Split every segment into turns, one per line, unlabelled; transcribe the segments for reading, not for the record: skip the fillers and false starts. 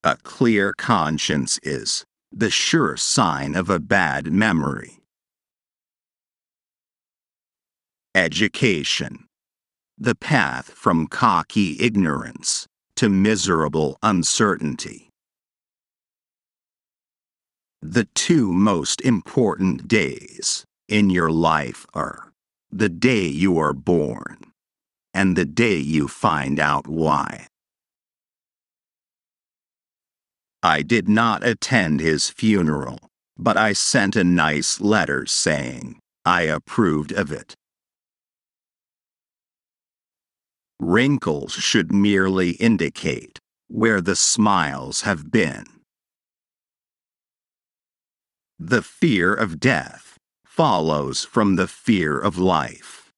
A clear conscience is the sure sign of a bad memory. Education. The path from cocky ignorance to miserable uncertainty. The two most important days in your life are the day you are born and the day you find out why. I did not attend his funeral, but I sent a nice letter saying I approved of it. Wrinkles should merely indicate where the smiles have been. The fear of death follows from the fear of life.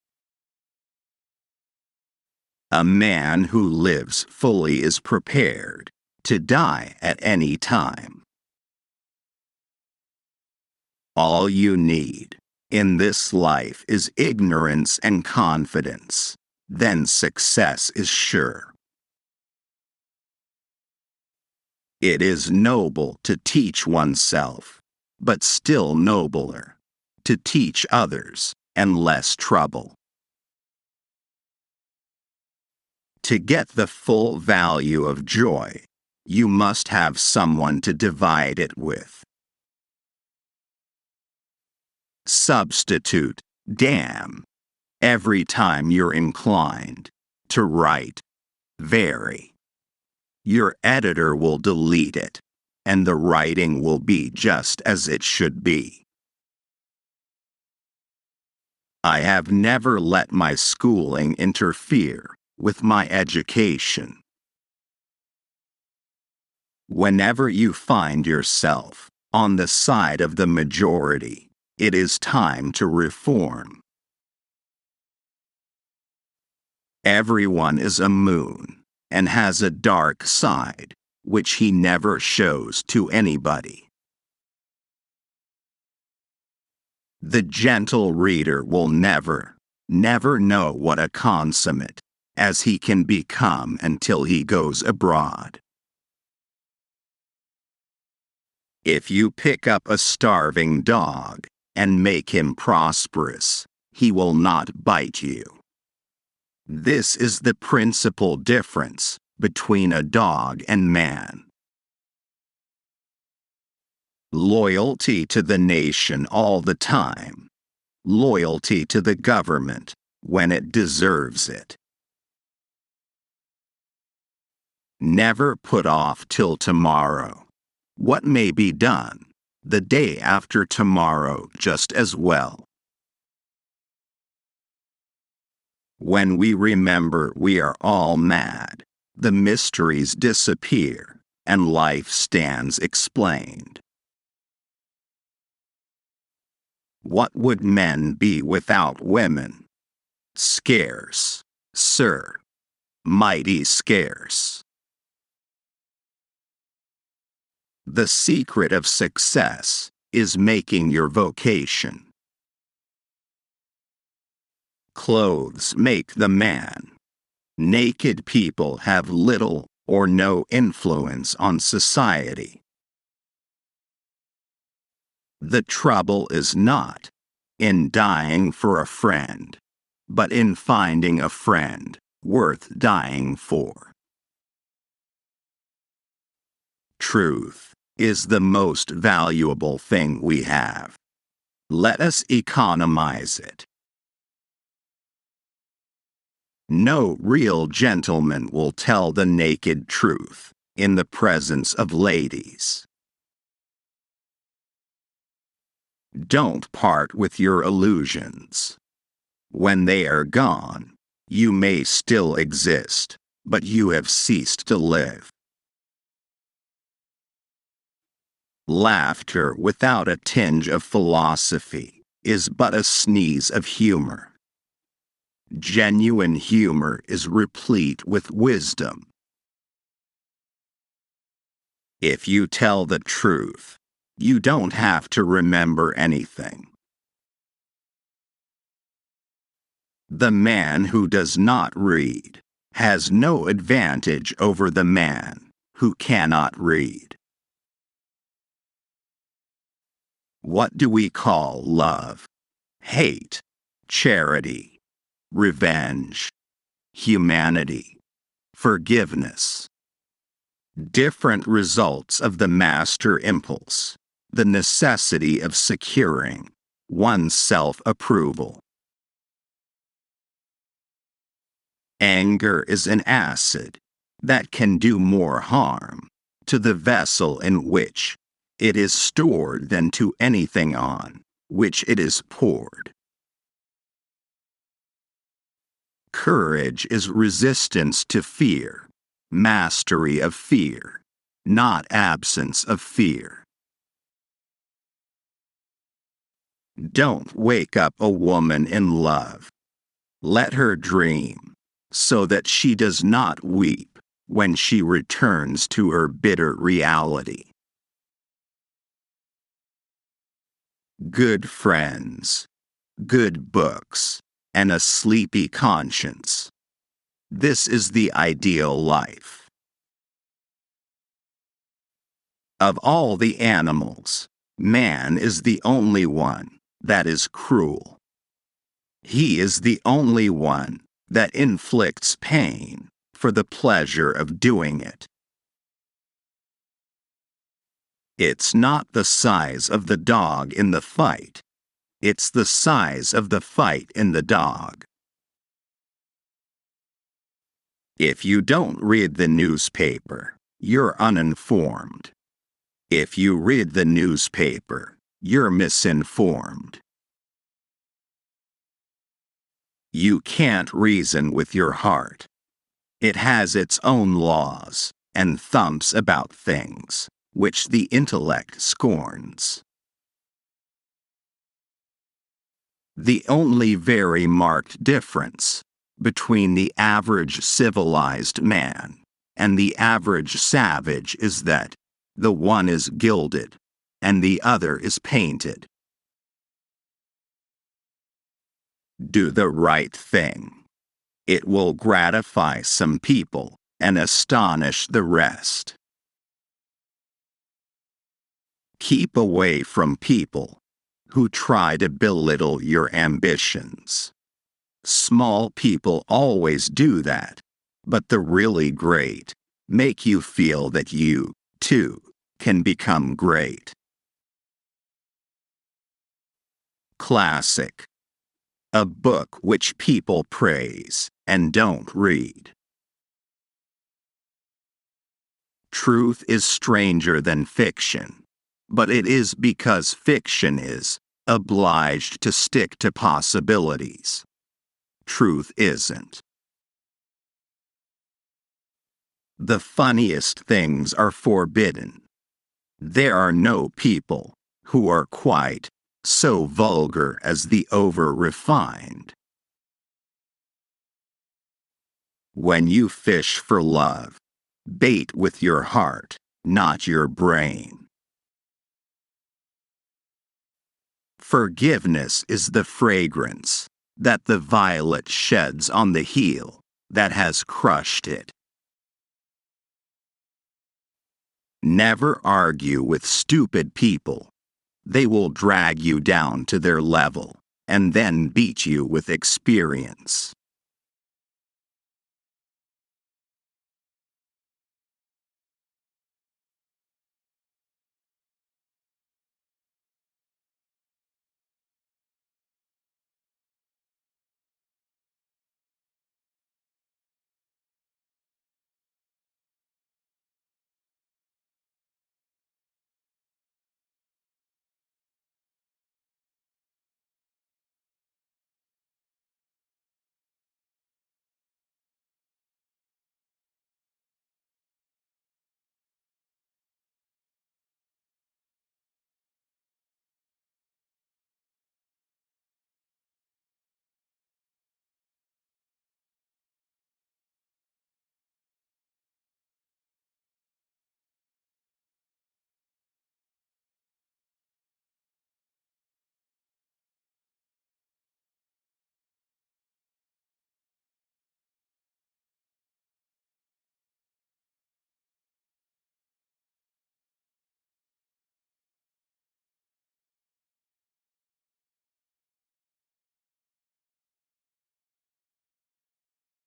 A man who lives fully is prepared to die at any time. All you need in this life is ignorance and confidence. Then success is sure. It is noble to teach oneself, but still nobler to teach others and less trouble. To get the full value of joy, you must have someone to divide it with. Substitute damn every time you're inclined to write very. Your editor will delete it, and the writing will be just as it should be. I have never let my schooling interfere with my education. Whenever you find yourself on the side of the majority, it is time to reform. Everyone is a moon and has a dark side, which he never shows to anybody. The gentle reader will never know what a consummate as he can become until he goes abroad. If you pick up a starving dog and make him prosperous, he will not bite you. This is the principal difference between a dog and man. Loyalty to the nation all the time. Loyalty to the government when it deserves it. Never put off till tomorrow what may be done the day after tomorrow just as well. When we remember we are all mad, the mysteries disappear and life stands explained. What would men be without women? Scarce, sir, mighty scarce. The secret of success is making your vocation. Clothes make the man. Naked people have little or no influence on society. The trouble is not in dying for a friend, but in finding a friend worth dying for. Truth is the most valuable thing we have. Let us economize it. No real gentleman will tell the naked truth in the presence of ladies. Don't part with your illusions. When they are gone, you may still exist, but you have ceased to live. Laughter without a tinge of philosophy is but a sneeze of humor. Genuine humor is replete with wisdom. If you tell the truth, you don't have to remember anything. The man who does not read has no advantage over the man who cannot read. What do we call love, hate, charity, revenge, humanity, forgiveness? Different results of the master impulse, the necessity of securing one's self-approval. Anger is an acid that can do more harm to the vessel in which it is stored than to anything on which it is poured. Courage is resistance to fear, mastery of fear, not absence of fear. Don't wake up a woman in love. Let her dream, so that she does not weep when she returns to her bitter reality. Good friends, good books, and a sleepy conscience. This is the ideal life. Of all the animals, man is the only one that is cruel. He is the only one that inflicts pain for the pleasure of doing it. It's not the size of the dog in the fight. It's the size of the fight in the dog. If you don't read the newspaper, you're uninformed. If you read the newspaper, you're misinformed. You can't reason with your heart. It has its own laws and thumps about things which the intellect scorns. The only very marked difference between the average civilized man and the average savage is that the one is gilded and the other is painted. Do the right thing. It will gratify some people and astonish the rest. Keep away from people who try to belittle your ambitions. Small people always do that, but the really great make you feel that you, too, can become great. Classic. A book which people praise and don't read. Truth is stranger than fiction, but it is because fiction is obliged to stick to possibilities. Truth isn't. The funniest things are forbidden. There are no people who are quite so vulgar as the over-refined. When you fish for love, bait with your heart, not your brain. Forgiveness is the fragrance that the violet sheds on the heel that has crushed it. Never argue with stupid people. They will drag you down to their level and then beat you with experience.